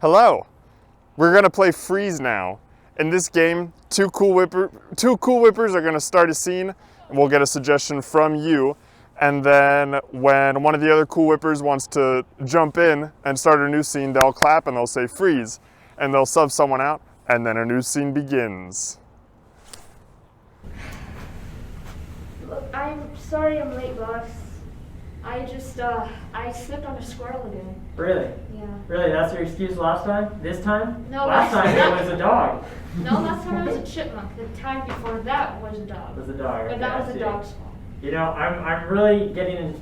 Hello! We're gonna play Freeze now. In this game, two Cool Whippers are gonna start a scene, and we'll get a suggestion from you. And then when one of the other Cool Whippers wants to jump in and start a new scene, they'll clap and they'll say freeze. And they'll sub someone out, and then a new scene begins. Look, I'm sorry I'm late, boss. I slipped on a squirrel again. Really? Yeah. Really? That's your excuse last time? This time? No, last time it was a dog. No, last time it was a chipmunk. The time before that was a dog. It was a dog. But Okay, that was I a see. dog's fault. You know, I'm really getting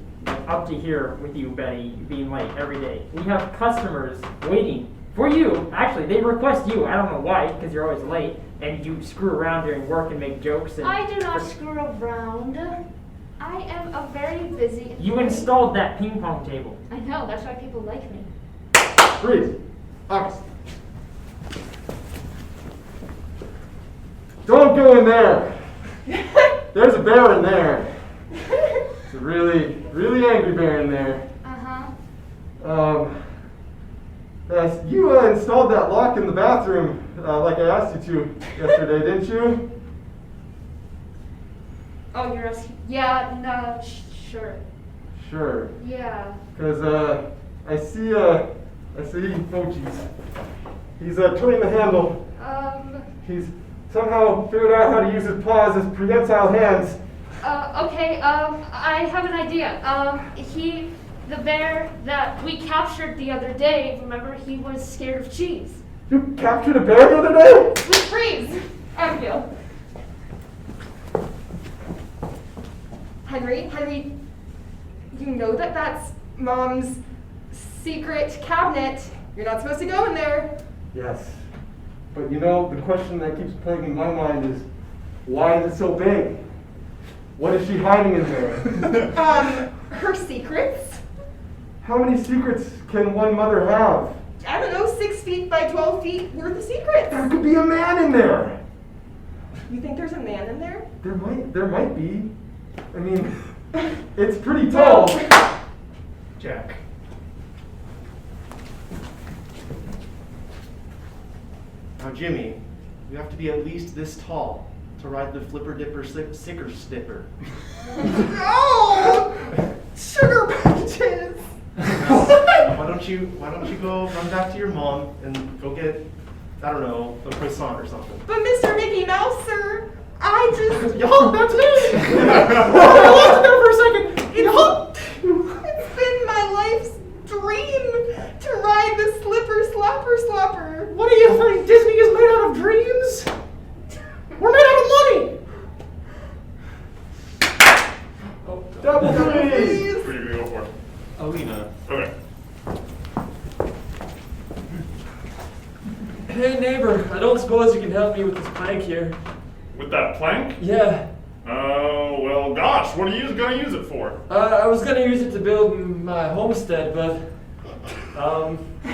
up to here with you, Betty, being late every day. We have customers waiting for you. Actually, they request you. I don't know why, because you're always late, and you screw around during work and make jokes. And I do not screw around. I am a very busy. You installed that ping pong table. I know, that's why people like me. Freeze. August. Don't go in there. There's a bear in there. It's a really, really angry bear in there. You installed that lock in the bathroom like I asked you to yesterday, didn't you? Oh, you're asking? Yeah, no, sure. Sure. Yeah. Because I see oh geez. He's turning the handle. He's somehow figured out how to use his paws as prehensile hands. Okay, I have an idea. The bear that we captured the other day, remember, he was scared of cheese. You captured a bear the other day? With freeze! Abigail. Henry, you know that that's Mom's secret cabinet. You're not supposed to go in there. Yes. But you know, the question that keeps plaguing my mind is, why is it so big? What is she hiding in there? Her secrets? How many secrets can one mother have? I don't know, 6 feet by 12 feet worth of secrets. There could be a man in there. You think there's a man in there? There might be. I mean, it's pretty tall. Jack. Now, Jimmy, you have to be at least this tall to ride the flipper dipper sicker snipper. Oh! Sugar patches! Why don't you go run back to your mom and go get, I don't know, a croissant or something. But Mr. Mickey Mouse, sir, I just... Yo, that's me! I lost it there for a second. It's been my life's dream to ride the Slipper Slapper Slapper. What do you think? Disney is made out of dreams? We're made out of money! Double freeze! What are you gonna go for? Alina. Okay. Hey neighbor, I don't suppose you can help me with this plank here. With that plank? Yeah. Oh, well, gosh, what are you gonna use it for? I was gonna use it to build my homestead, but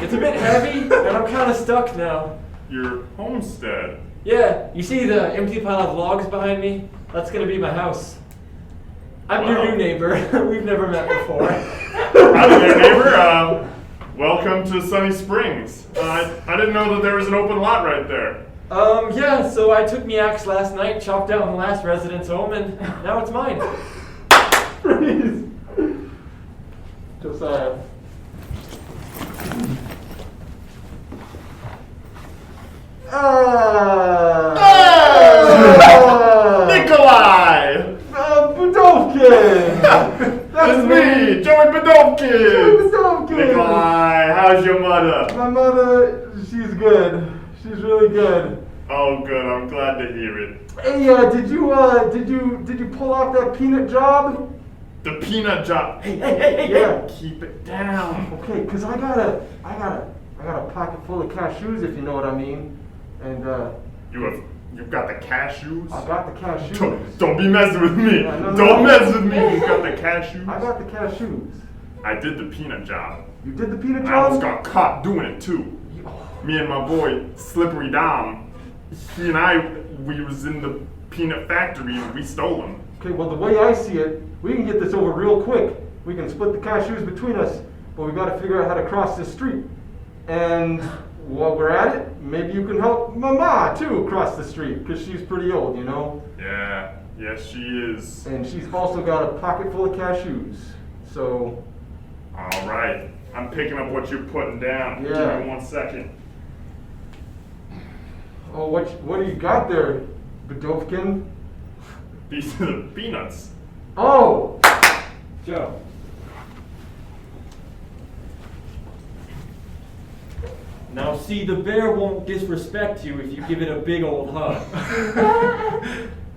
it's a bit heavy and I'm kind of stuck now. Your homestead? Yeah, you see the empty pile of logs behind me? That's gonna be my house. I'm your new neighbor. We've never met before. Howdy there, neighbor. Welcome to Sunny Springs. I didn't know that there was an open lot right there. Yeah, so I took me axe last night, chopped down the last resident's home, and now it's mine. Freeze! Josiah. Nikolai! Budovkin! That's me, Joey Badovkin! Budovkin! Nikolai, how's your mother? My mother, she's good. She's really good. Oh, good. I'm glad to hear it. Hey, did you pull off that peanut job? The peanut job. Hey, Yeah. keep it down. Okay, cause I got a pocket full of cashews, if you know what I mean, and You've got the cashews? I got the cashews. Don't be messing with me. Yeah, no. Don't mess with me. You got the cashews? I got the cashews. I did the peanut job. You did the peanut I almost job? got caught doing it too. Me and my boy, Slippery Dom, he and we was in the peanut factory and we stole them. Okay, well the way I see it, we can get this over real quick. We can split the cashews between us, but we gotta figure out how to cross this street. And while we're at it, maybe you can help Mama too across the street, because she's pretty old, you know? Yeah, yes she is. And she's also got a pocket full of cashews. So. All right, I'm picking up what you're putting down. Yeah. Give me 1 second. Oh, what do you got there, Bedovkin? These are the peanuts. Oh! Joe. Now see, the bear won't disrespect you if you give it a big old hug.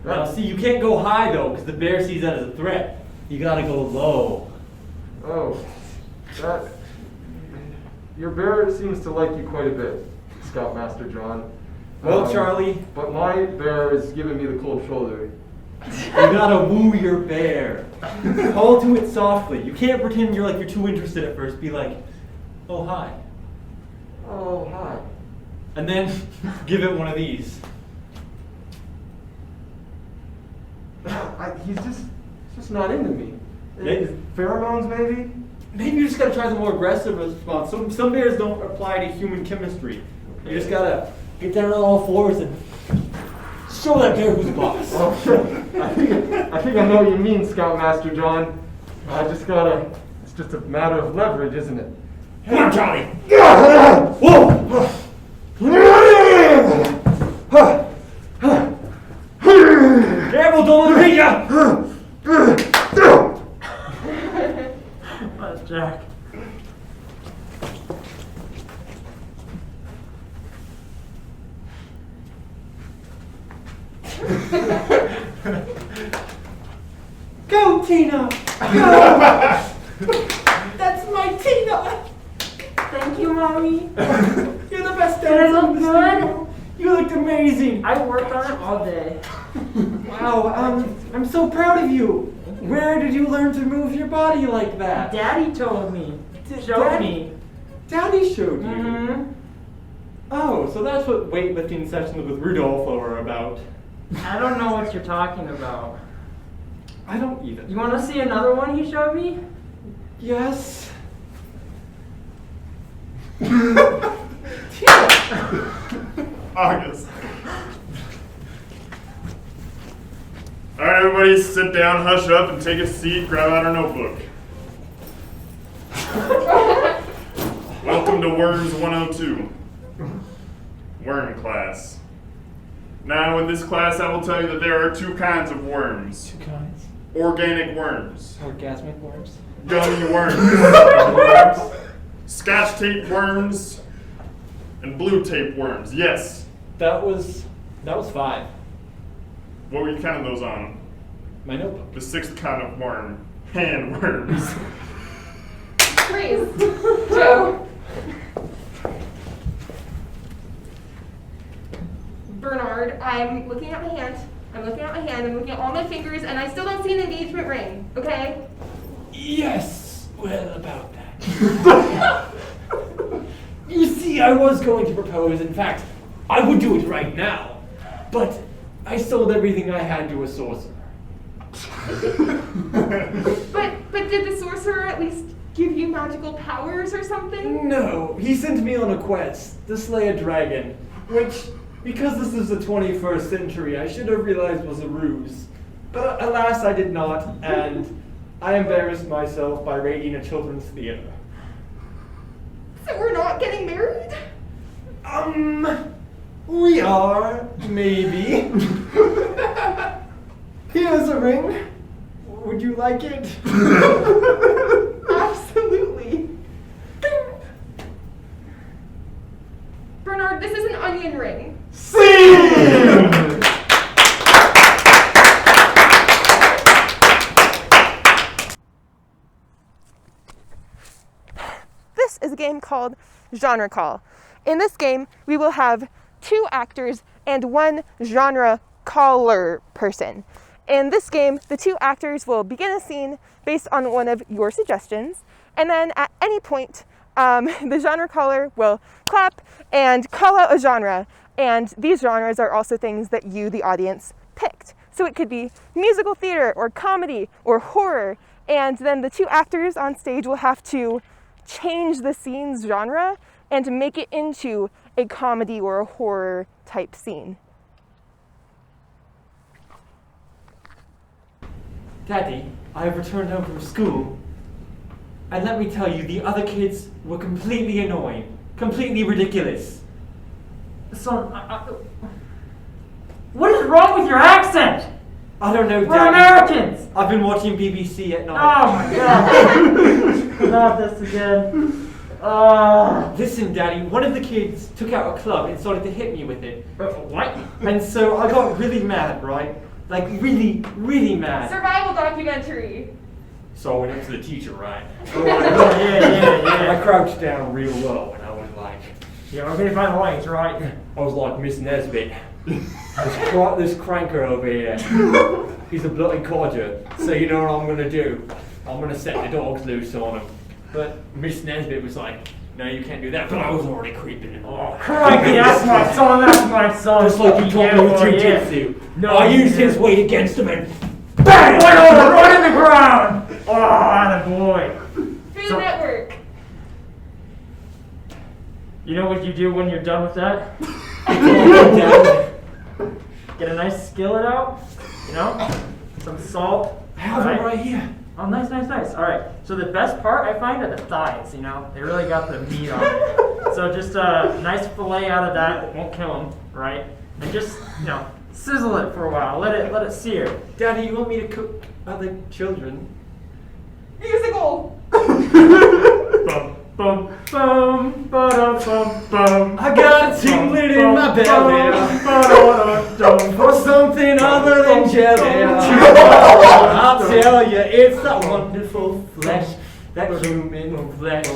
Now see, you can't go high though, because the bear sees that as a threat. You gotta go low. Oh. Your bear seems to like you quite a bit, Scoutmaster John. Well, Charlie. But my bear is giving me the cold shoulder. You gotta woo your bear. Call to it softly. You can't pretend you're too interested at first. Be like, oh hi. Oh, hi. And then give it one of these. He's just not into me. Maybe- Pheromones, maybe? Maybe you just gotta try the more aggressive response. Some bears don't apply to human chemistry. You just gotta get down on all fours and show that bear who's boss. Oh, I think I know what you mean, Scoutmaster John. It's just a matter of leverage, isn't it? Come on, Charlie. Whoa! Careful, don't let me hit ya! That's Jack. Go, Tina! That's my Tina. Thank you, Mommy. You're the best Did I dancer look in the good? studio. You looked amazing. I worked on it all day. Wow, I'm so proud of you. Where did you learn to move your body like that? Daddy told me. Showed me. Daddy showed you. Mm-hmm. Oh, so that's what weightlifting sessions with Rudolfo are about. I don't know what you're talking about. I don't either. You want to see another one he showed me? Yes. August. All right, everybody, sit down, hush up, and take a seat. Grab out our notebook. Welcome to Worms 102, Worm class. Now, in this class, I will tell you that there are 2 kinds of worms: Two kinds. organic worms, Orgasmic worms. gummy worms, scotch tape worms, and blue tape worms. Yes. That was 5. What were you counting those on? My notebook. The 6th kind of worm, hand worms. Freeze. Joe. Bernard, I'm looking at my hand. I'm looking at all my fingers, and I still don't see an engagement ring, okay? Yes. Well, about that. You see, I was going to propose. In fact, I would do it right now. But I sold everything I had to a sorcerer. But did the sorcerer at least give you magical powers or something? No, he sent me on a quest to slay a dragon, which, because this is the 21st century, I should have realized was a ruse. But alas, I did not, and I embarrassed myself by raiding a children's theater. So we're not getting married? We are, maybe. Here's a ring. Would you like it? Absolutely. Bernard, this is an onion ring. This is a game called Genre Call. In this game, we will have 2 actors and 1 genre caller person. In this game, the 2 actors will begin a scene based on one of your suggestions, and then at any point, the genre caller will clap and call out a genre, and these genres are also things that you, the audience, picked. So it could be musical theater or comedy or horror, and then the 2 actors on stage will have to change the scene's genre and make it into a comedy or a horror type scene. Daddy, I have returned home from school. And let me tell you, the other kids were completely annoying, completely ridiculous. Son, what is wrong with your accent? I don't know, We're Daddy. Americans! I've been watching BBC at Oh night. my god. Not this again. Listen, Daddy, one of the kids took out a club and started to hit me with it. What? And so I got really mad, right? Like really, really mad. Survival documentary. So I went up to the teacher, right? Yeah. I crouched down real low and I was like, Yeah, okay, find the lines, right? I was like, Miss Nesbitt, this cranker over here, he's a bloody codger, so you know what I'm going to do? I'm going to set the dogs loose on him. But Miss Nesbitt was like, no, you can't do that, but I was already creeping in. Oh, crikey, that's my son, Just like you taught me with jujitsu. No, I you used didn't. his weight against him and BANG! Right in the ground! Oh, attaboy. Food So- Network. You know what you do when you're done with that? Get a nice skillet out, you know? Some salt. I have it right here. Oh, nice. All right. So the best part I find are the thighs. You know, they really got the meat on it. So just a nice fillet out of that. Won't kill them, right? And just sizzle it for a while. Let it sear. Daddy, you want me to cook other children? Musical. Bum bum bum ba bum bum. I got a tingling in my belly for something other than jelly. I'll tell you, it's that wonderful flesh, that human flesh.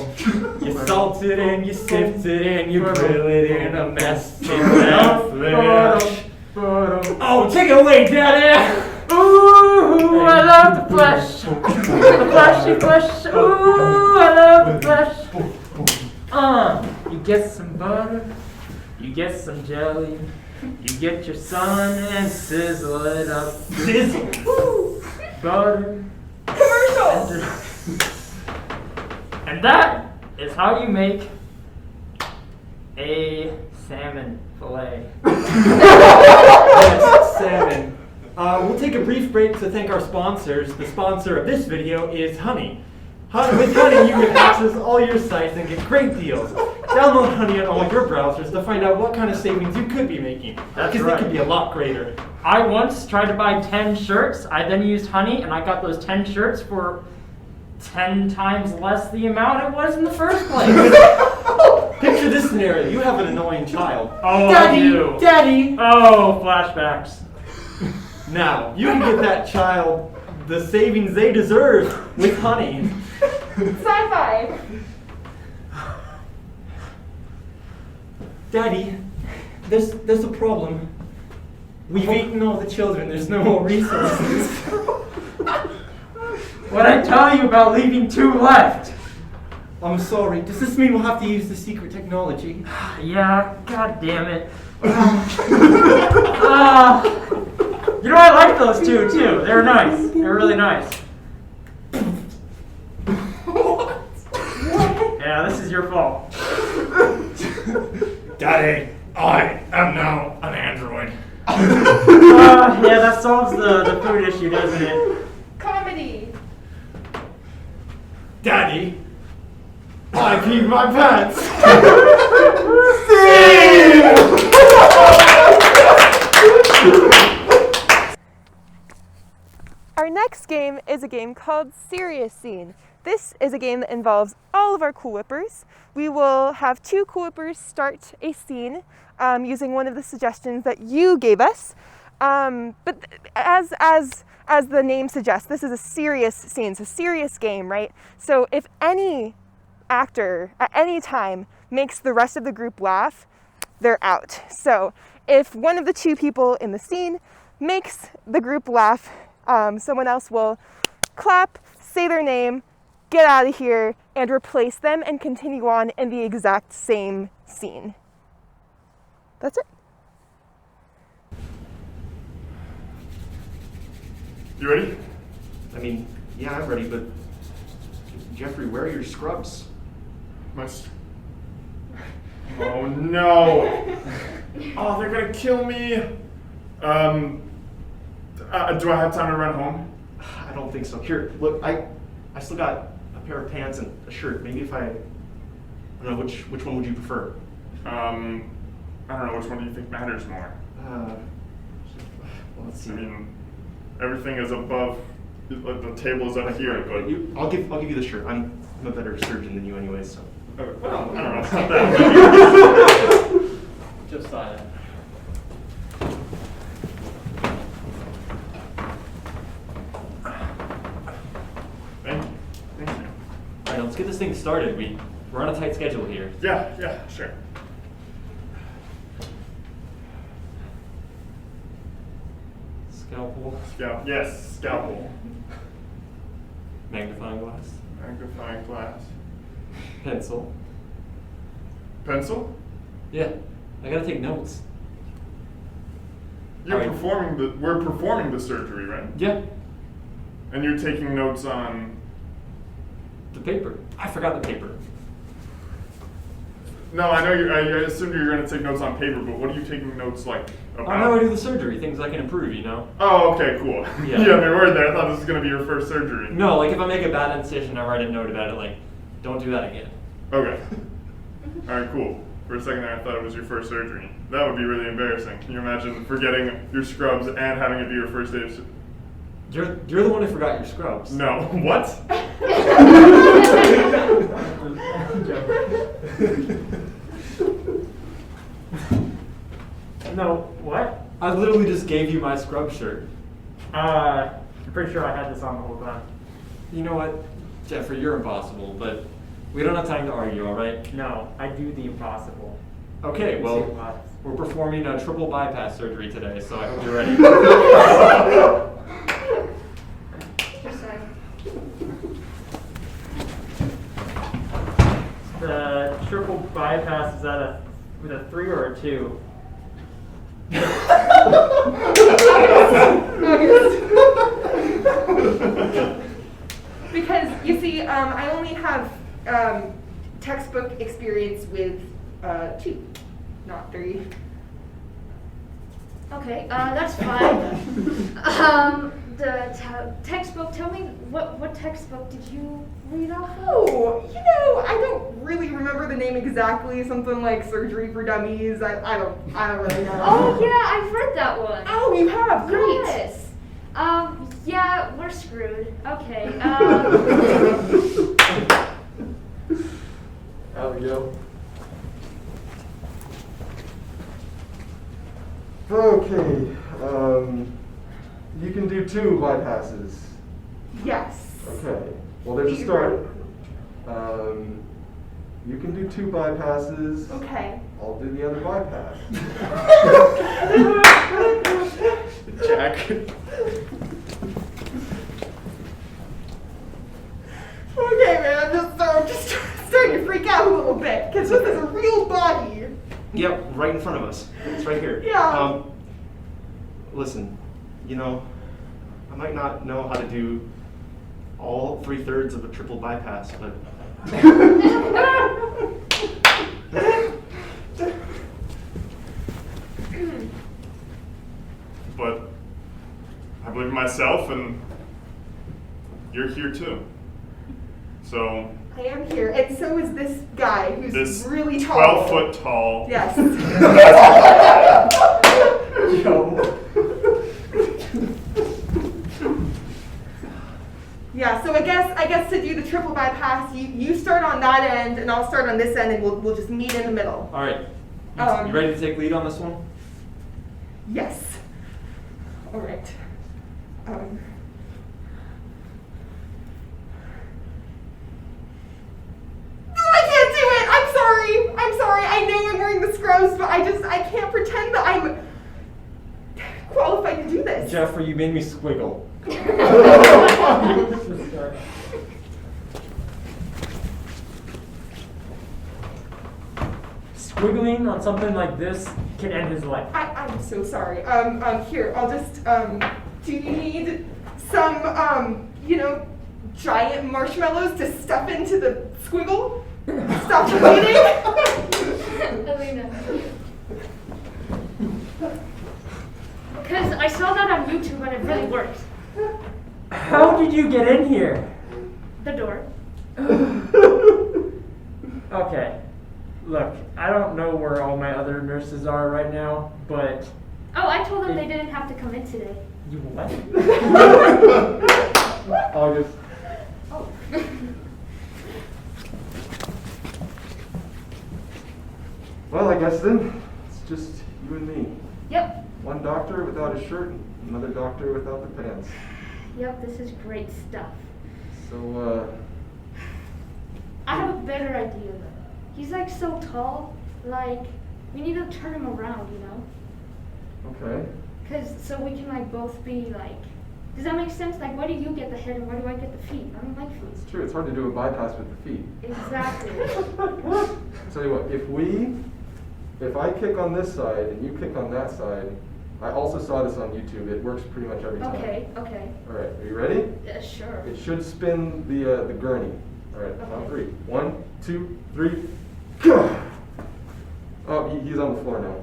You salt it and you sift it and you grill it in a mess. That flesh. Oh, take it away, Daddy! Ooh, I love the flesh. The fleshy flesh. Ooh, I love the flesh. You get some butter, you get some jelly, you get your son and sizzle it up. Sizzle. Butter. Commercial. And that is how you make a salmon fillet. Yes, salmon. We'll take a brief break to thank our sponsors. The sponsor of this video is Honey. With Honey, you can access all your sites and get great deals. Download Honey on all your browsers to find out what kind of savings you could be making. That's Because right. they could be a lot greater. I once tried to buy 10 shirts. I then used Honey, and I got those 10 shirts for 10 times less the amount it was in the first place. Picture this scenario. You have an annoying child. Oh, Daddy! I do. Daddy! Oh, flashbacks. Now, you can get that child the savings they deserve with Honey. Sci-fi. Daddy, there's a problem. We've eaten all the children. There's no more resources. What'd I tell you about leaving 2 left? I'm sorry. Does this mean we'll have to use the secret technology? Yeah, god damn it. You know, I like those 2 too. They're nice. They're really nice. Yeah, this is your fault. Daddy, I am now an android. Yeah, that solves the food issue, doesn't it? Comedy. Daddy, I peed my pants. Our next game is a game called Serious Scene. This is a game that involves all of our Cool Whippers. We will have 2 Cool Whippers start a scene using one of the suggestions that you gave us. But as the name suggests, this is a serious scene, it's a serious game, right? So if any actor at any time makes the rest of the group laugh, they're out. So if one of the 2 people in the scene makes the group laugh, someone else will clap, say their name, get out of here, and replace them and continue on in the exact same scene. That's it. You ready? I mean, yeah, I'm ready, but Oh no! Oh, they're gonna kill me. Do I have time to run home? I don't think so. Here, look, I still got a pair of pants and a shirt. Maybe if I don't know, which one would you prefer? I don't know, which one do you think matters more? Well, let's see. I mean, everything is above, the table is up here, but... I'll give you the shirt. I'm a better surgeon than you anyway, so. Okay, well, I don't know about that. Just silent. Thank you. All right, let's get this thing started. We're on a tight schedule here. Yeah, sure. Scalpel, Yes, scalpel. magnifying glass, Magnifying glass. pencil. Pencil? Yeah, I gotta take notes. We're Alright. performing the surgery, right? Yeah, And you're taking notes on... the paper. I forgot the paper. No, I know I assumed you were going to take notes on paper, but what are you taking notes like about? On how I do the surgery, things I can improve, you know? Oh, okay, cool. Yeah. You had me worried there. I thought this was going to be your first surgery. No, like if I make a bad incision, I write a note about it, like, don't do that again. Okay. All right, cool. For a second there, I thought it was your first surgery. That would be really embarrassing. Can you imagine forgetting your scrubs and having it be your first day of You're the one who forgot your scrubs. No. What? No, what? I literally just gave you my scrub shirt. I'm pretty sure I had this on the whole time. You know what, Jeffrey, you're impossible, but we don't have time to argue, all right? No, I do the impossible. Okay, See well, what? we're performing a triple bypass surgery today, so I hope you're ready. Just saying. The triple bypass, is that with a 3 or a 2? Because you see, I only have textbook experience with 2, not 3. Okay, that's fine. The textbook, tell me, what textbook did you read off of? Oh, I don't really remember the name exactly. Something like Surgery for Dummies. I don't really know. Oh, yeah, I've read that one. Oh, you have? Great. Yes. Yeah, we're screwed. Okay. Out we go. Okay, you can do 2 bypasses. Yes. Okay, well there's a start. You can do 2 bypasses. Okay. I'll do the other bypass. Jack. Okay, man, I'm just starting to freak out a little bit because this is a real body. Yep, right in front of us. It's right here. Yeah. Listen, I might not know how to do all 3/3 of a triple bypass, but But I believe in myself, and you're here too. So I am here, and so is this guy who's this really tall. 12 foot tall. Yes. Yeah, so I guess to do the triple bypass, you start on that end, and I'll start on this end, and we'll just meet in the middle. All right, you ready to take lead on this one? Yes. All right. I can't do it. I'm sorry. I know I'm wearing the scrubs, but I can't pretend that I'm qualified to do this. Jeffrey, you made me squiggle. Squiggling on something like this can end his life. I'm so sorry. Here, I'll just, do you need some, giant marshmallows to stuff into the squiggle? Stop the bleeding? Alina. Because I saw that on YouTube and it really works. How did you get in here? The door. Okay. Look, I don't know where all my other nurses are right now, but... Oh, I told them they didn't have to come in today. You what? August. Oh. Well, I guess then it's just you and me. Yep. One doctor without a shirt, and another doctor without the pants. Yep, this is great stuff. So, I have a better idea though. He's like so tall, like we need to turn him around, you know? okay. Cause so we can like both be like, does that make sense? Like why do you get the head and why do I get the feet? I don't like feet. It's true, it's hard to do a bypass with the feet. Exactly. Tell you what, if I kick on this side and you kick on that side, I also saw this on YouTube. It works pretty much every time. Okay. All right, are you ready? Yeah, sure. It should spin the gurney. All right, on three. 1, 2, 3. Oh, he's on the floor now.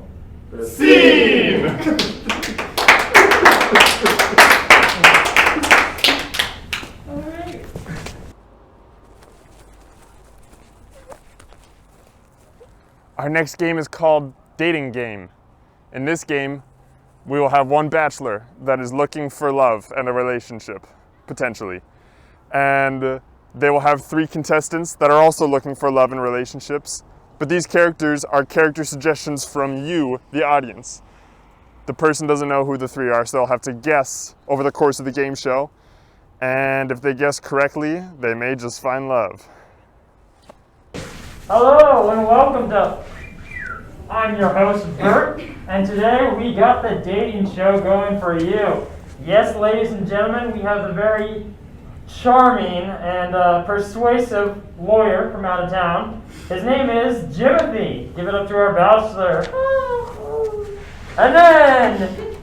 Scene! All right. Our next game is called Dating Game. In this game, we will have one bachelor that is looking for love and a relationship, potentially. And they will have 3 contestants that are also looking for love and relationships. But these characters are character suggestions from you, the audience. The person doesn't know who the 3 are, so they'll have to guess over the course of the game show. And if they guess correctly, they may just find love. Hello and welcome to... I'm your host, Bert, and today we got the dating show going for you. Yes, ladies and gentlemen, we have a very charming and persuasive lawyer from out of town. His name is Jimothy. Give it up to our bachelor. And then,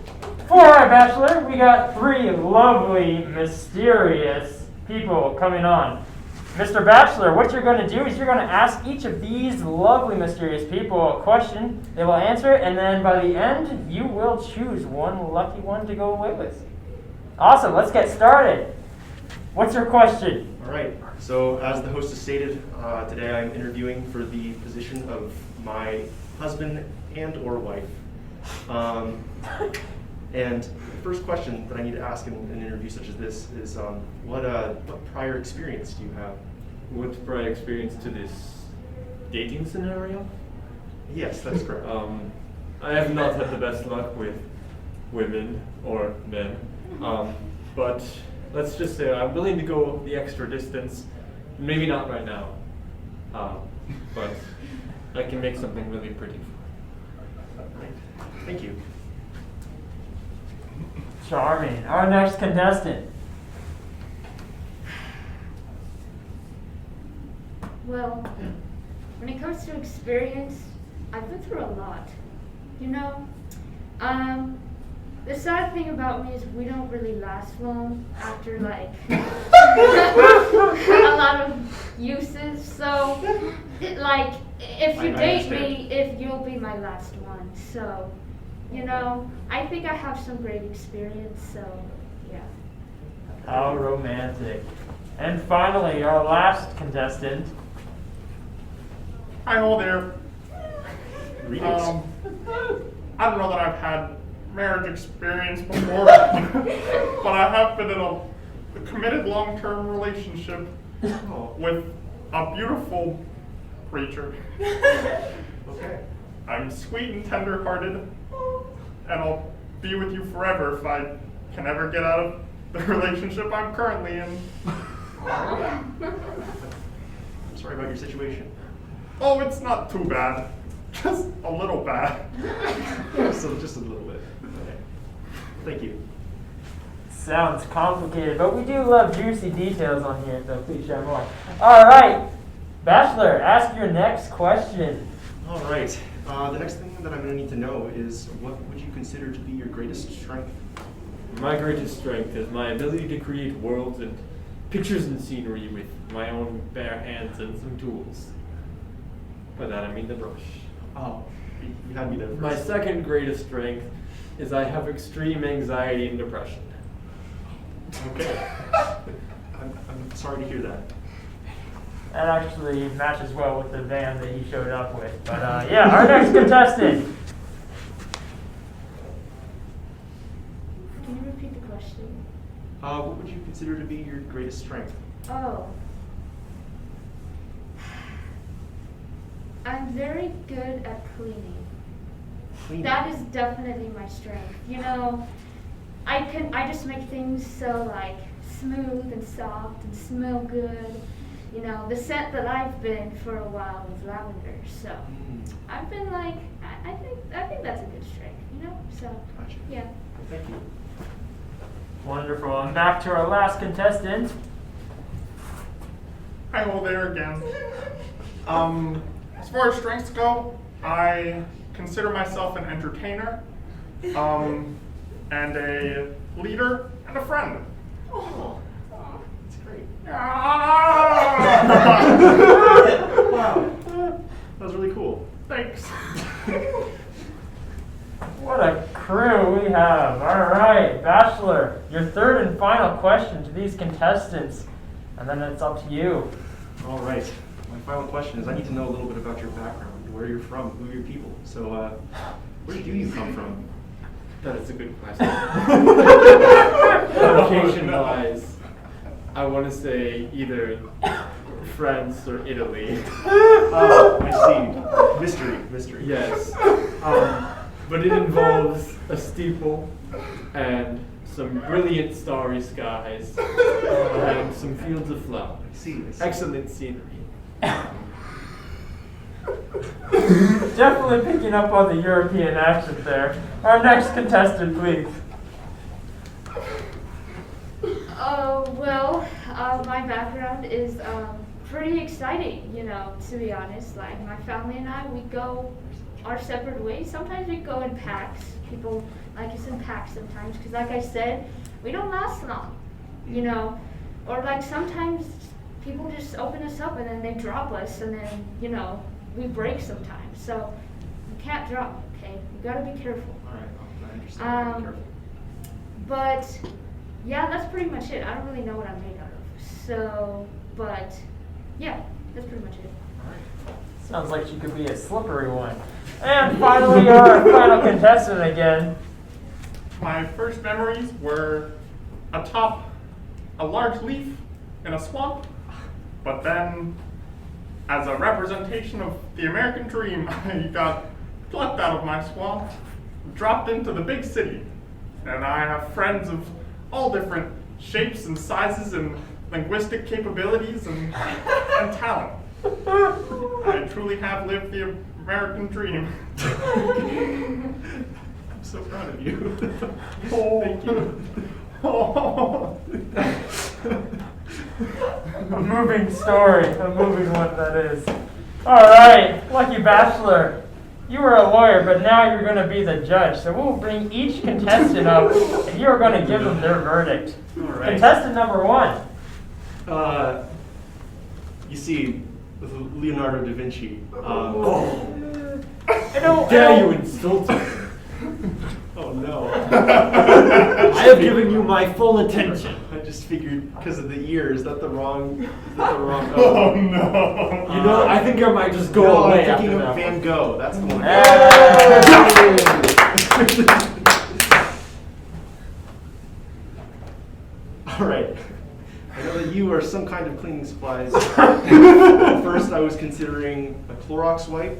for our bachelor, we got 3 lovely, mysterious people coming on. Mr. Bachelor, what you're going to do is you're going to ask each of these lovely, mysterious people a question. They will answer it, and then by the end, you will choose one lucky one to go away with. Awesome, let's get started. What's your question? All right. So as the host has stated, today I'm interviewing for the position of my husband and or wife. And the first question that I need to ask in an interview such as this is, what prior experience do you have? What prior experience to this dating scenario? Yes, that's correct. I have not had the best luck with women or men, but let's just say I'm willing to go the extra distance. Maybe not right now, but I can make something really pretty. Thank you. Charming. Our next contestant. Well, when it comes to experience, I've been through a lot. You know, the sad thing about me is we don't really last long after like a lot of uses. So, like, if you date me, if you'll be my last one. So, you know, I think I have some great experience. So, yeah. How romantic. And finally, our last contestant. Hi, hello there. Greetings. I don't know that I've had marriage experience before, but I have been in a committed long-term relationship with a beautiful creature. Okay. I'm sweet and tender-hearted, and I'll be with you forever if I can ever get out of the relationship I'm currently in. I'm sorry about your situation. Oh, it's not too bad. Just a little bad. So just a little bit. Okay. Thank you. Sounds complicated, but we do love juicy details on here, so please share more. All right, Bachelor, ask your next question. All right. The next thing that I'm going to need to know is what would you consider to be your greatest strength? My greatest strength is my ability to create worlds and pictures and scenery with my own bare hands and some tools. By that I mean the brush. Oh, you had me there first. My second greatest strength is I have extreme anxiety and depression. Okay. I'm sorry to hear that. That actually matches well with the van that he showed up with. But yeah, our next contestant. Can you repeat the question? What would you consider to be your greatest strength? Oh. I'm very good at cleaning. Cleaning. That is definitely my strength. You know, I just make things so like smooth and soft and smell good. You know, the scent that I've been for a while is lavender. So I've been like, I think that's a good strength. You know, so Gotcha. yeah. Thank you. Wonderful. And back to our last contestant. Hello there again. As far as strengths go, I consider myself an entertainer, and a leader, and a friend. Oh, that's great. Wow. That was really cool. Thanks. What a crew we have. All right, Bachelor, your third and final question to these contestants, and then it's up to you. All right. My final question is I need to know a little bit about your background, where you're from, who are your people. So, where do you come from? That is a good question. Location-wise, I want to say either France or Italy. Oh, I see. Mystery. Yes. But it involves a steeple and some brilliant starry skies and some fields of flowers. I see. Excellent scenery. Definitely picking up on the European accent there. Our next contestant, please. Well, my background is pretty exciting, you know, to be honest. Like, my family and I, we go our separate ways. Sometimes we go in packs. People like us in packs sometimes, because like I said, we don't last long, you know. Or like sometimes people just open us up and then they drop us, and then, you know, we break sometimes. So you can't drop, okay? You gotta be careful. All right, I understand. Be careful. But yeah, that's pretty much it. I don't really know what I'm made out of. So, but yeah, that's pretty much it. Sounds like she could be a slippery one. And finally, our final contestant again. My first memories were atop a large leaf in a swamp, but then, as a representation of the American dream, I got plucked out of my swamp, dropped into the big city, and I have friends of all different shapes and sizes and linguistic capabilities and talent. I truly have lived the American dream. I'm so proud of you. Thank you. Oh. A moving story, a moving one that is. All right, Lucky Bachelor, you were a lawyer, but now you're going to be the judge. So we'll bring each contestant up, and you're going to give them their verdict. All right. Contestant number one. You see, with Leonardo da Vinci. Dare you insult me? Oh no. I have given you my full attention. I just figured because of the ear. Is that the wrong? Oh no. You know, I think I might just go No, away I'm thinking after of that Van one. Gogh. That's the one. All right. I know that you are some kind of cleaning supplies. At first, I was considering a Clorox wipe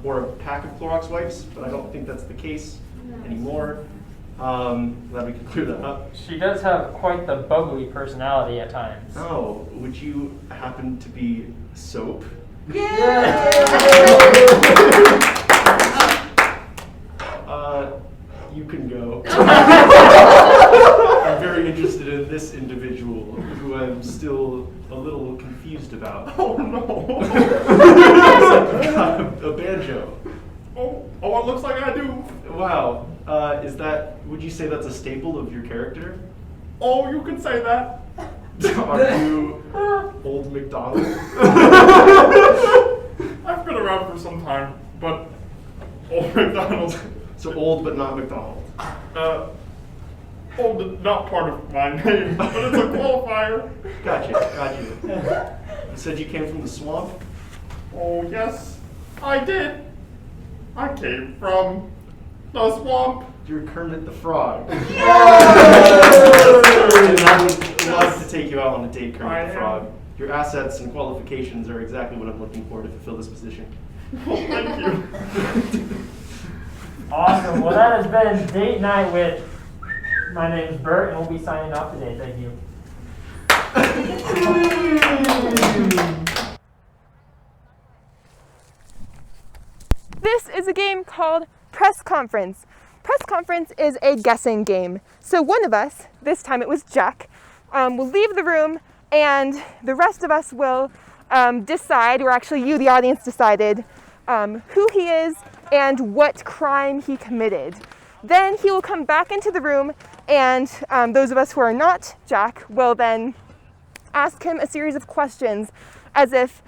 or a pack of Clorox wipes, but I don't think that's the case anymore. Glad we could clear that up. She does have quite the bubbly personality at times. Oh, would you happen to be soap? You can go. I'm very interested in this individual, who I'm still a little confused about. Oh no. A banjo. Oh, it looks like I do. Wow. Would you say that's a staple of your character? Oh, you could say that. Are you Old MacDonald? I've been around for some time. but Old McDonald. So old but not McDonald. Old is not part of my name, but it's a qualifier. Got you. You said you came from the swamp? Oh, yes, I did. I came from the swamp. You're Kermit the Frog. And I would love to take you out on a date, Kermit the Frog. Your assets and qualifications are exactly what I'm looking for to fulfill this position. Well, thank you. Awesome. Well, that has been date night with. My name's Bert, and we'll be signing off today. Thank you. This is a game called Press Conference. Press Conference is a guessing game. So one of us, this time it was Jack, will leave the room, and the rest of us will decide, or actually you, the audience, decided who he is and what crime he committed. Then he will come back into the room, and those of us who are not Jack will then ask him a series of questions as if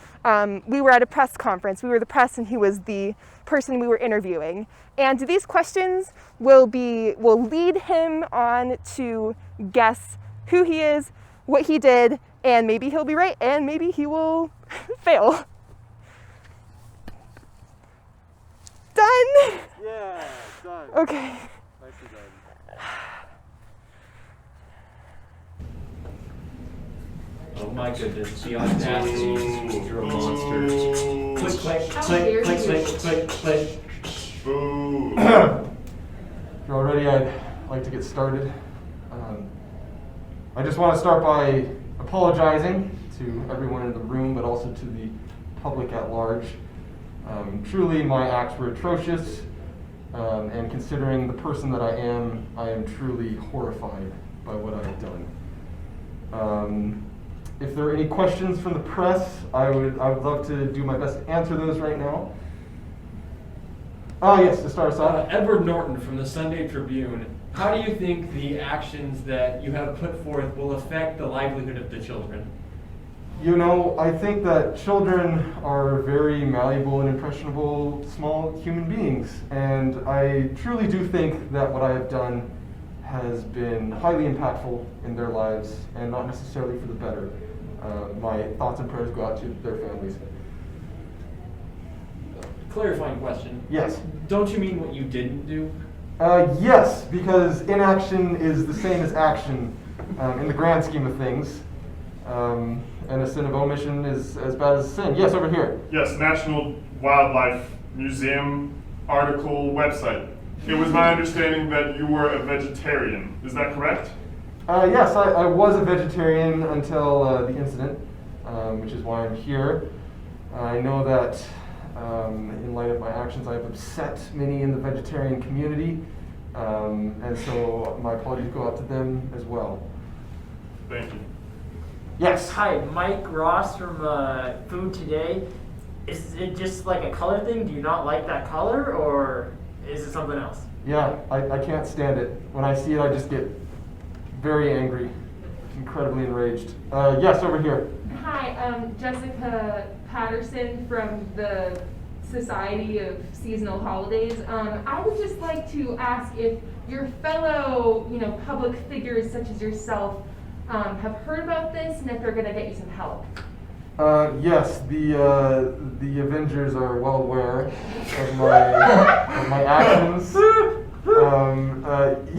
we were at a press conference. We were the press and he was the person we were interviewing. And these questions will lead him on to guess who he is, what he did, and maybe he'll be right and maybe he will fail. Done? Yeah, done. Okay. Nicely done. Oh my goodness, the audacity. You're a monster. Click, click, How click, dare click, you. click, click, click. Boo. If you're all ready, I'd like to get started. I just want to start by apologizing to everyone in the room, but also to the public at large. Truly, my acts were atrocious, and considering the person that I am truly horrified by what I have done. If there are any questions from the press, I would love to do my best to answer those right now. Yes, to start us off. Edward Norton from the Sunday Tribune. How do you think the actions that you have put forth will affect the livelihood of the children? You know, I think that children are very malleable and impressionable small human beings, and I truly do think that what I have done has been highly impactful in their lives and not necessarily for the better. My thoughts and prayers go out to their families. Clarifying question. Yes. Don't you mean what you didn't do? Yes, because inaction is the same as action in the grand scheme of things. And a sin of omission is as bad as sin. Yes, over here. Yes, National Wildlife Museum article website. It was my understanding that you were a vegetarian. Is that correct? Yes, I was a vegetarian until the incident, which is why I'm here. I know that in light of my actions, I've upset many in the vegetarian community, and so my apologies go out to them as well. Thank you. Yes. Hi, Mike Ross from Food Today. Is it just like a color thing? Do you not like that color, or is it something else? Yeah, I can't stand it. When I see it, I just get very angry, incredibly enraged. Yes, over here. Hi, Jessica Patterson from the Society of Seasonal Holidays. I would just like to ask if your fellow, public figures such as yourself have heard about this and if they're going to get you some help. Yes, the Avengers are well aware of my actions.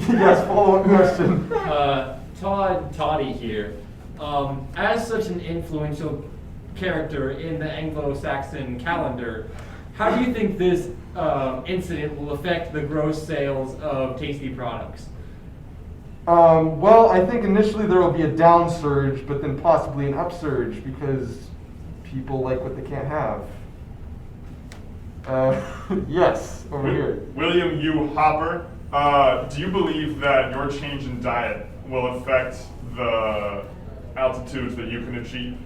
Yes, follow-up question. Toddy here. As such an influential character in the Anglo-Saxon calendar, how do you think this incident will affect the gross sales of Tasty products? Well, I think initially there will be a downsurge, but then possibly an upsurge because people like what they can't have. Yes, over here. William U. Hopper, do you believe that your change in diet will affect the altitudes that you can achieve?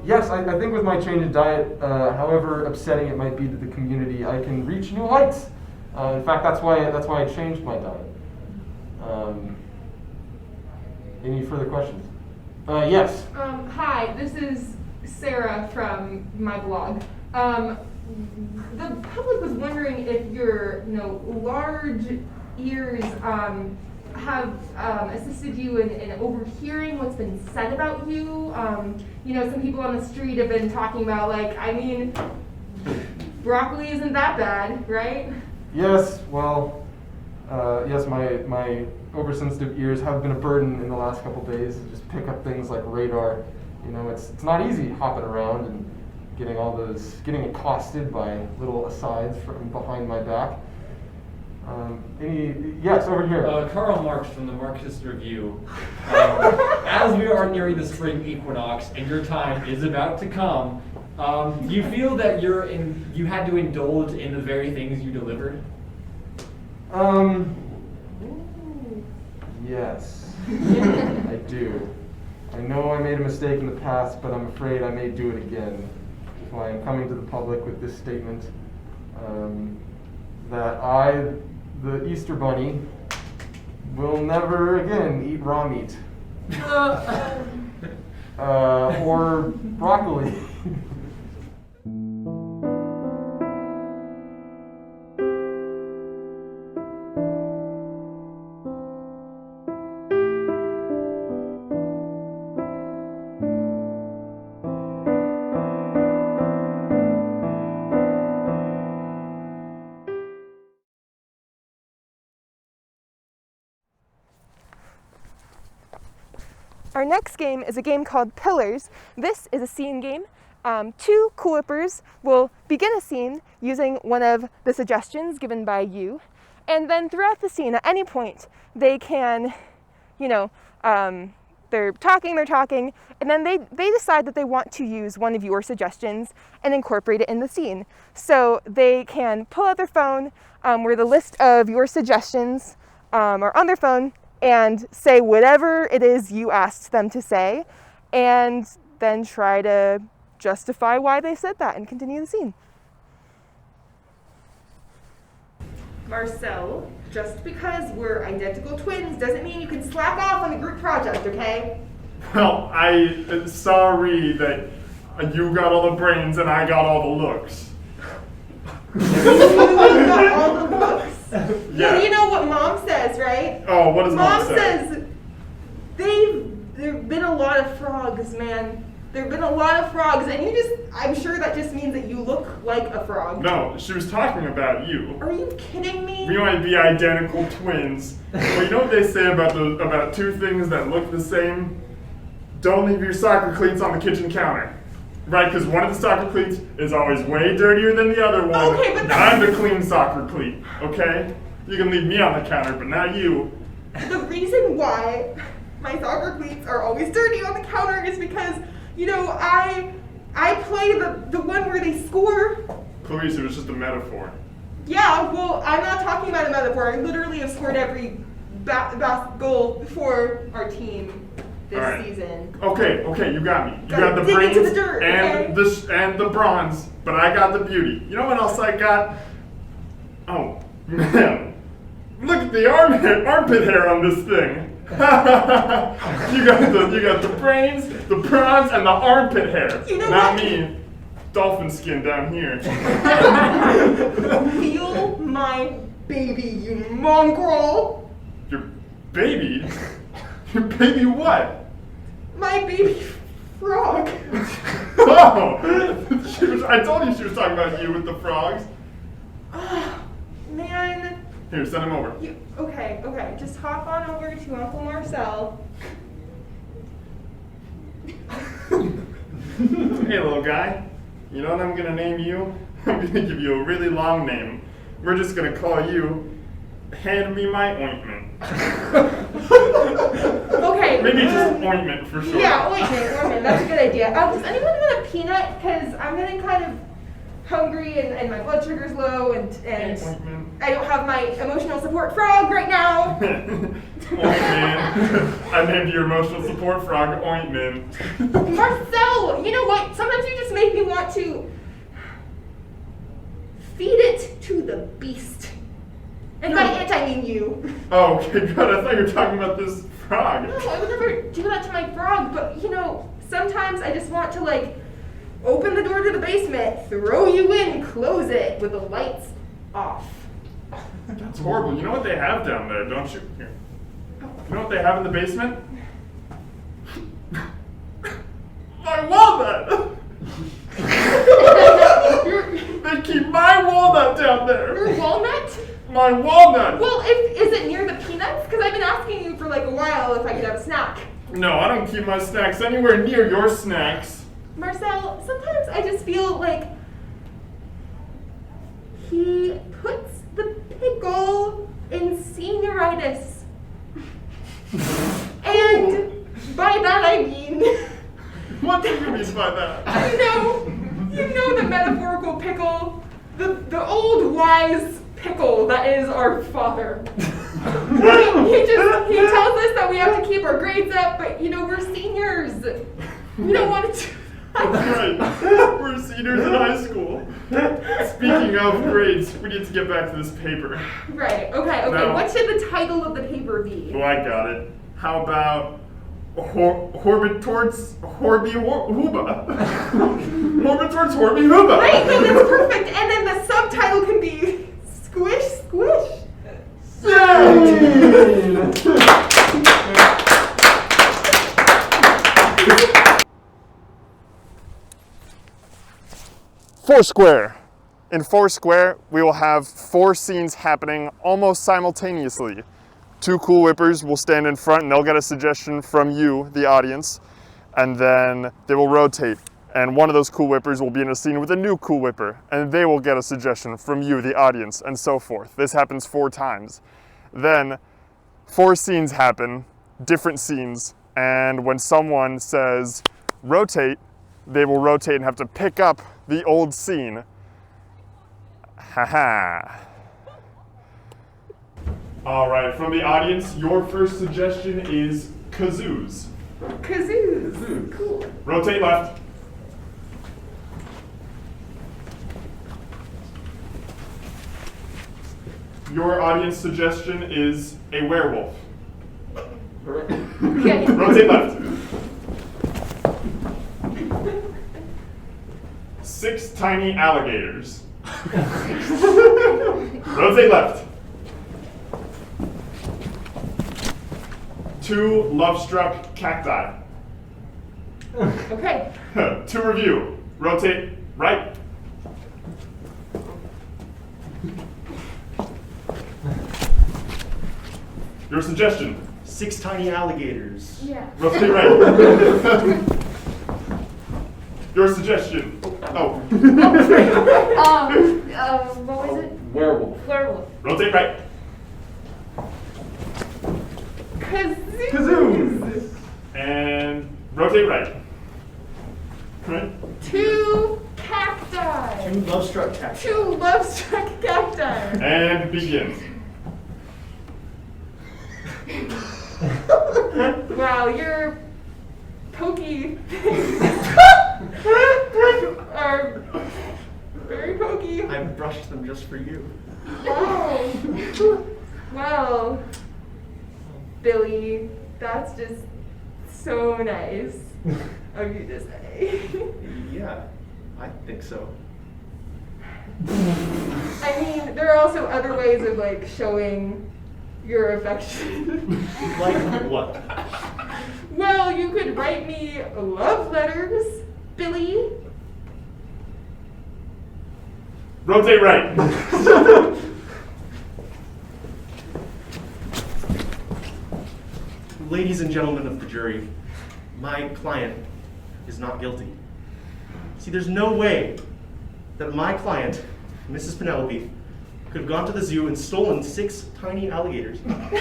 Yes, I think with my change in diet, however upsetting it might be to the community, I can reach new heights. In fact, that's why I changed my diet. Any further questions? Yes. Hi, this is Sarah from my blog. the public was wondering if your, large ears have assisted you in overhearing what's been said about you. Some people on the street have been talking about, broccoli isn't that bad, right? Yes, well, yes, my oversensitive ears have been a burden in the last couple days. Just pick up things like radar. It's not easy hopping around and getting accosted by little asides from behind my back. Yes, over here. Karl Marx from the Marxist Review. As we are nearing the spring equinox and your time is about to come, do you feel that you had to indulge in the very things you delivered? Yes, I do. I know I made a mistake in the past, but I'm afraid I may do it again. That's why I'm coming to the public with this statement, that I, the Easter Bunny, will never again eat raw meat. Or broccoli. Our next game is a game called Pillars. This is a scene game. Two Coolwhippers will begin a scene using one of the suggestions given by you, and then throughout the scene, at any point, they can, they're talking, and then they decide that they want to use one of your suggestions and incorporate it in the scene. So they can pull out their phone where the list of your suggestions are on their phone, and say whatever it is you asked them to say, and then try to justify why they said that and continue the scene. Marcel, just because we're identical twins doesn't mean you can slack off on the group project, okay? Well, I'm sorry that you got all the brains and I got all the looks. You got all the looks? Yeah. Well, you know what Mom says, right? Oh, what does Mom say? Mom says there've been a lot of frogs, man. There've been a lot of frogs, and I'm sure that just means that you look like a frog. No, she was talking about you. Are you kidding me? We might be identical twins, but you know what they say about two things that look the same? Don't leave your soccer cleats on the kitchen counter. Right, because one of the soccer cleats is always way dirtier than the other one. Okay, but I'm the clean soccer cleat, okay? You can leave me on the counter, but not you. The reason why my soccer cleats are always dirty on the counter is because, I play the one where they score. Clarice, it was just a metaphor. Yeah, well, I'm not talking about a metaphor. I literally have scored every goal for our team this season. Okay, you got me. You Gotta got the dig brains into the dirt, and the bronze, but I got the beauty. You know what else I got? Oh man, look at the armpit hair on this thing. you got the brains, the bronze, and the armpit hair. You know Not what? me. Dolphin skin down here. Feel my baby, you mongrel. Your baby? Your baby what? My baby frog. Oh! I told you she was talking about you with the frogs. Oh, man. Here, send him over. Okay. Just hop on over to Uncle Marcel. Hey, little guy. You know what I'm gonna name you? I'm gonna give you a really long name. We're just gonna call you Hand Me My Ointment. Okay. Maybe just ointment for sure. Yeah, ointment. That's a good idea. Does anyone want a peanut? Because I'm getting kind of hungry and my blood sugar's low and Ointment. I don't have my emotional support frog right now. Ointment. I named your emotional support frog Ointment. Marcel, you know what? Sometimes you just make me want to feed it to the beast. And by it, I mean you. Oh, okay, good. I thought you were talking about this frog. No, I would never do that to my frog, but sometimes I just want to open the door to the basement, throw you in, close it with the lights off. That's horrible. You know what they have down there, don't you? Here. You know what they have in the basement? My walnut! They keep my walnut down there. Your walnut? My walnut! Well, is it near the peanuts? Because I've been asking you for like a while if I could have a snack. No, I don't keep my snacks anywhere near your snacks. Marcel, sometimes I just feel like he puts the pickle in senioritis. And by that I mean... What do you mean by that? You know the metaphorical pickle, the old wise pickle that is our father. he tells us that we have to keep our grades up, but we're seniors. We don't want to. That's right. We're seniors in high school. Speaking of grades, we need to get back to this paper. Right. Okay. Now, what should the title of the paper be? Oh, I got it. How about Orbit towards Horby Hooba? Orbit towards Horby Hooba. Right. No, that's perfect. And then the subtitle can be Squish Squish. Foursquare. In Foursquare, we will have 4 scenes happening almost simultaneously. 2 Cool Whippers will stand in front and they'll get a suggestion from you, the audience, and then they will rotate. And one of those Cool Whippers will be in a scene with a new Cool Whipper, and they will get a suggestion from you, the audience, and so forth. This happens 4 times. Then 4 scenes happen, different scenes, and when someone says rotate, they will rotate and have to pick up the old scene. Haha. All right, from the audience, your first suggestion is kazoos. Kazoos. Cool. Rotate left. Your audience suggestion is a werewolf. Okay. Rotate left. 6 tiny alligators. Rotate left. 2 love-struck cacti. Okay. To review, rotate right. Your suggestion. 6 tiny alligators. Yeah. Rotate right. Your suggestion. Oh. What was it? Werewolf. Werewolf. Rotate right. Kazoos. And rotate right. Right. 2 cacti. 2 love-struck cacti. 2 love-struck cacti. And begin. Wow, your pokey are very pokey. I brushed them just for you. Wow. Wow. Billy, that's just so nice of you to say. Yeah, I think so. I mean, there are also other ways of like showing your affection. Like what? Well, you could write me love letters, Billy. Rotate right. Ladies and gentlemen of the jury, my client is not guilty. See, there's no way that my client, Mrs. Penelope, could have gone to the zoo and stolen 6 tiny alligators and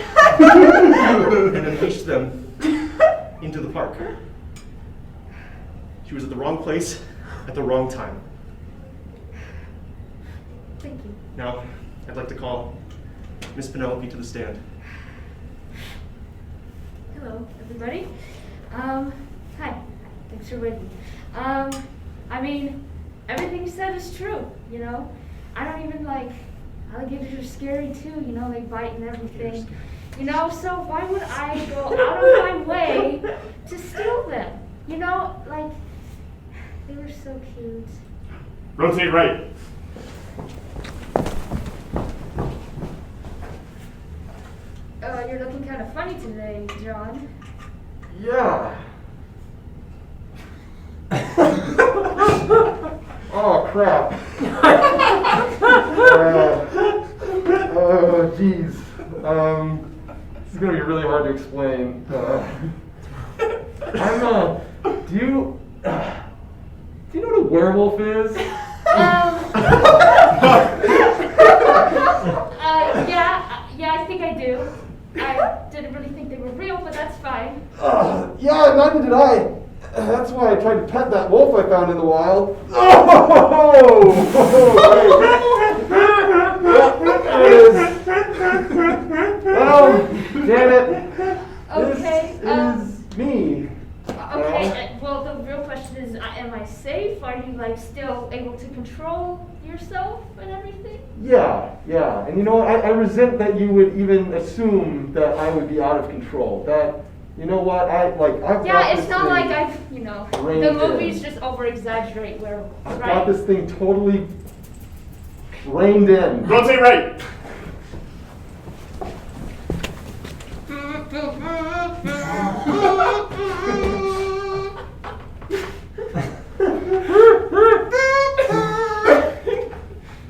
unleashed them into the park. She was at the wrong place at the wrong time. Thank you. Now, I'd like to call Miss Penelope to the stand. Hello, everybody. Hi. Thanks for waiting. I mean, everything you said is true, you know? I don't even like, alligators are scary too, you know, they bite and everything. You know, so why would I go out of my way to steal them? You know, like, They were so cute. Rotate right. You're looking kind of funny today, John. Yeah. Oh, crap. Oh, jeez. This is going to be really hard to explain. Do you know what a werewolf is? Yeah, I think I do. I didn't really think they were real, but that's fine. Yeah, neither did I. That's why I tried to pet that wolf I found in the wild. Oh! There it is. Oh, damn it. Okay. This is me. Okay. Well, the real question is, am I safe? Are you like still able to control yourself and everything? Yeah. And you know what? I resent that you would even assume that I would be out of control. You know what? I've got It's this not thing like the reined movies in. just over exaggerate werewolves, I've right? got this thing totally reined in. Rotate right.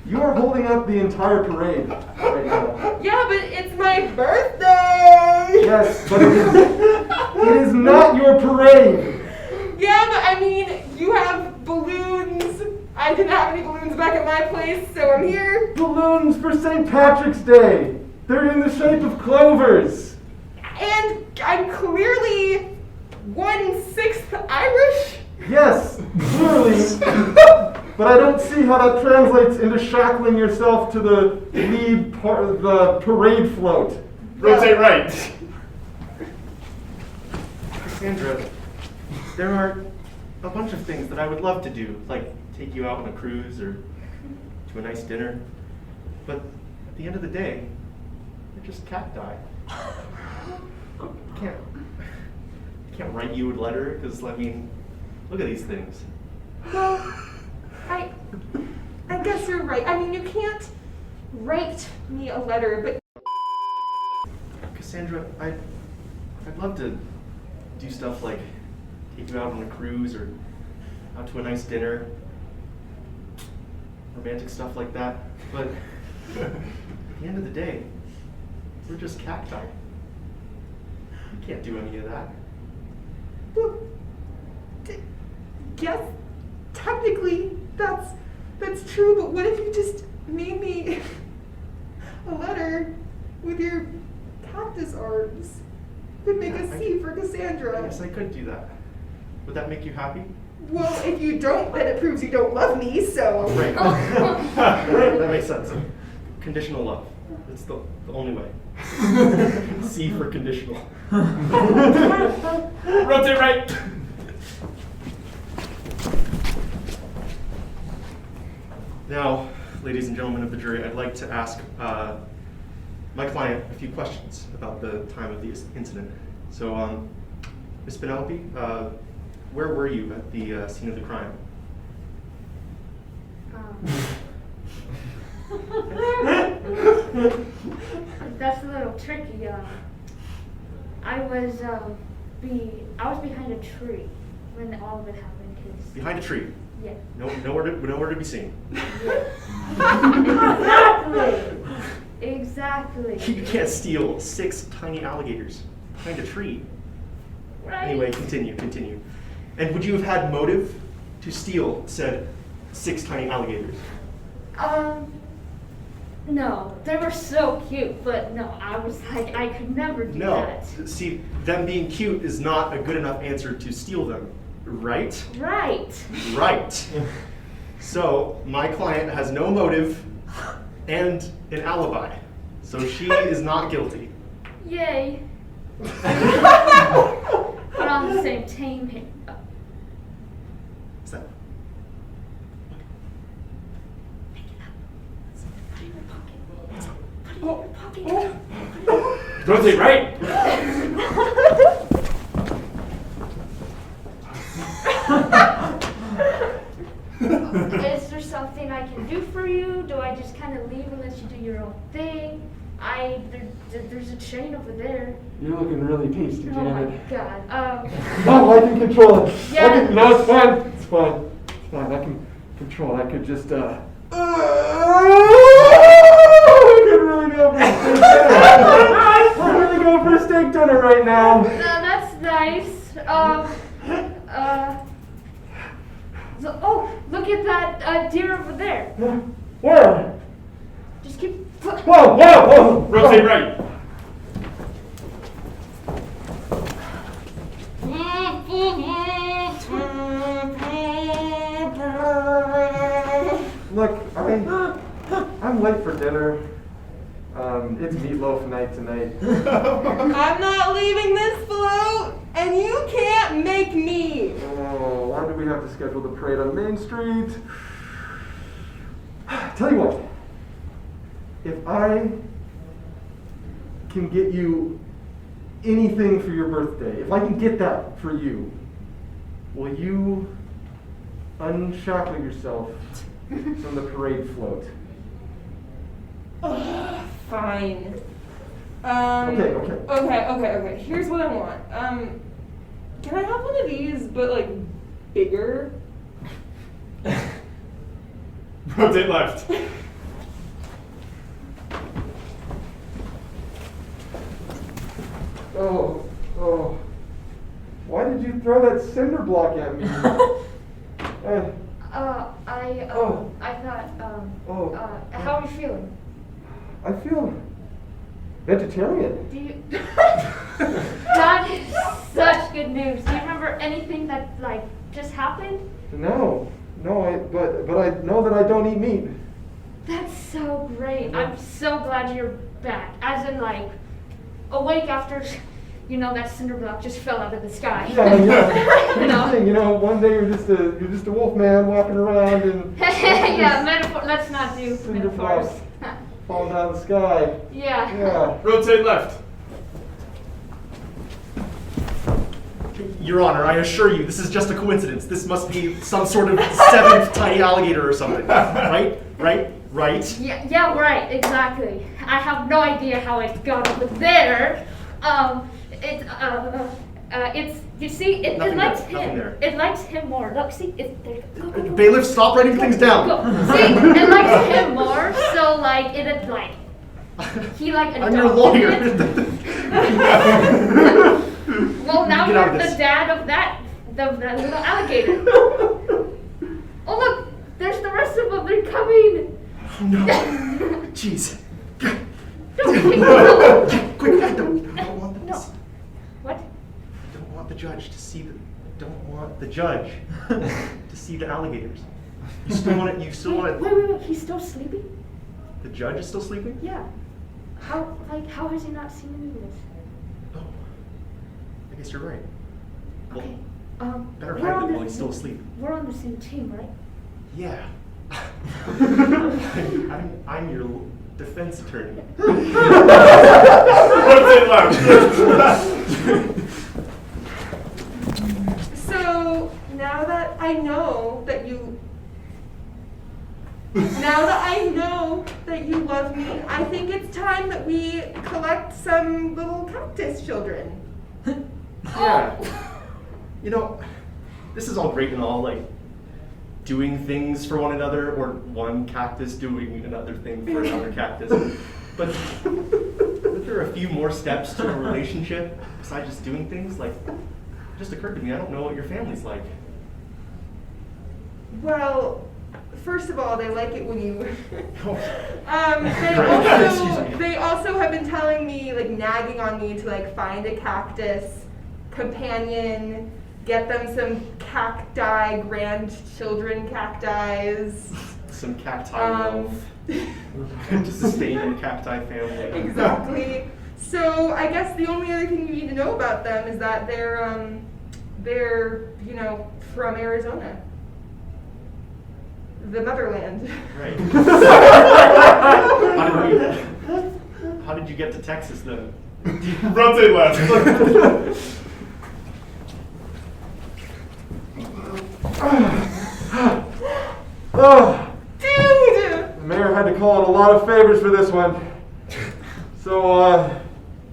You are holding up the entire parade right now. Yeah, but it's my birthday! Yes, but it is not your parade. Yeah, but I mean, you have balloons. I didn't have any balloons back at my place, so I'm here. Balloons for St. Patrick's Day. They're in the shape of clovers. And I'm clearly 1/6 Irish. Yes, clearly. But I don't see how that translates into shackling yourself to the lead part of the parade float. Rotate right. Cassandra, there are a bunch of things that I would love to do, like take you out on a cruise or to a nice dinner. But at the end of the day, they're just cacti. I can't write you a letter because, I mean, look at these things. Well, I guess you're right. I mean, you can't write me a letter, but Cassandra, I'd love to do stuff like take you out on a cruise or out to a nice dinner, romantic stuff like that. But at the end of the day, we're just cacti. You can't do any of that. well, yes, technically that's true. But what if you just made me a letter with your cactus arms? Could make a C for Cassandra. Yes, I could do that. Would that make you happy? Well, if you don't, then it proves you don't love me. So. Right. That makes sense. Conditional love. It's the only way. C for conditional. Rotate right. Now, ladies and gentlemen of the jury, I'd like to ask my client a few questions about the time of the incident. So, Ms. Penelope, where were you at the scene of the crime? That's a little tricky. I was behind a tree when all of it happened. Behind a tree. Yeah. Nowhere to be seen. Exactly. You can't steal 6 tiny alligators behind a tree. Right. Anyway, continue. And would you have had motive to steal said 6 tiny alligators? No, they were so cute, but no, I was like, I could never do No. that. See, them being cute is not a good enough answer to steal them, right? Right. Right. So, my client has no motive and an alibi. So she is not guilty. Yay. We're on the same team here. What's that? Pick it up. Put it in your pocket. Put it in your pocket. Rotate right. can do for you? Do I just kind of leave and let you do your own thing? There's a chain over there. You're looking really pasty, Oh my Janet. god. No, I can control it. Yeah. No, it's fine. It's fine. It's fine. I can control it. I could just, I could really go for a steak dinner. I'm really going for a steak dinner right now. That's nice. So, oh, look at that deer over there. Where? Just keep. Whoa! Rotate right. Look, I'm late for dinner. It's meatloaf night tonight. I'm not leaving this float, and you can't make me. Oh, why do we have to schedule the parade on Main Street? Tell you what, if I can get you anything for your birthday, if I can get that for you, will you unshackle yourself from the parade float? Fine. Okay. Here's what I want. Can I have one of these, but like bigger? Rotate left. Oh. Why did you throw that cinder block at me? I thought, how are you feeling? I feel vegetarian. Do you? That is such good news. Do you remember anything that like just happened? No, but I know that I don't eat meat. That's so great. I'm so glad you're back. As in like awake after, that cinder block just fell out of the sky. Yeah. One day you're just a wolf man walking around and yeah, metaphor. Let's not do cinder metaphors. blocks falls out of the sky. Yeah. Rotate left. Your Honor, I assure you, this is just a coincidence. This must be some sort of seventh tiny alligator or something. Right? Yeah, right, exactly. I have no idea how it got over there. You see, it likes him. It likes him more. Look, see, go. Bailiff, stop writing things down. Go. See, it likes him more, so like, he like adopted I'm your lawyer. it. Well, now Get out you're of the this. dad of that little alligator. Oh look, there's the rest of them. They're coming. Oh no. Jeez. No. Quick, I don't want them No. to see. What? Don't want the judge to see the alligators. You still want it? Wait. He's still sleeping? The judge is still sleeping? Yeah. How has he not seen any of this? Oh, I guess you're right. Well, Okay. better we're hide on them the- while he's still asleep. We're on the same team, right? Yeah. I'm your defense attorney. Rotate left. So now that I know that you love me, I think it's time that we collect some little cactus children. Yeah. This is all great and all, like, doing things for one another, or one cactus doing another thing for another cactus. But isn't there a few more steps to a relationship besides just doing things? Like, it just occurred to me, I don't know what your family's like. Well, first of all, they like it when you. Excuse me. They also have been telling me, like, nagging on me to like find a cactus companion, get them some cacti, grandchildren cacti. Some cacti wealth to sustain a cacti family. Exactly. So I guess the only other thing you need to know about them is that they're from Arizona, the motherland. Right. How did you get to Texas then? Rotate left. Oh, Dude, calling a lot of favors for this one. So,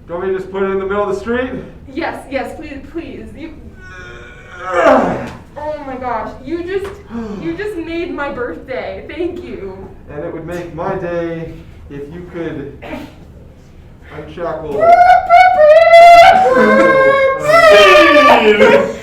do you want me to just put it in the middle of the street? Yes, please. Oh my gosh, you just made my birthday. Thank you. And it would make my day if you could unshackle. Steve!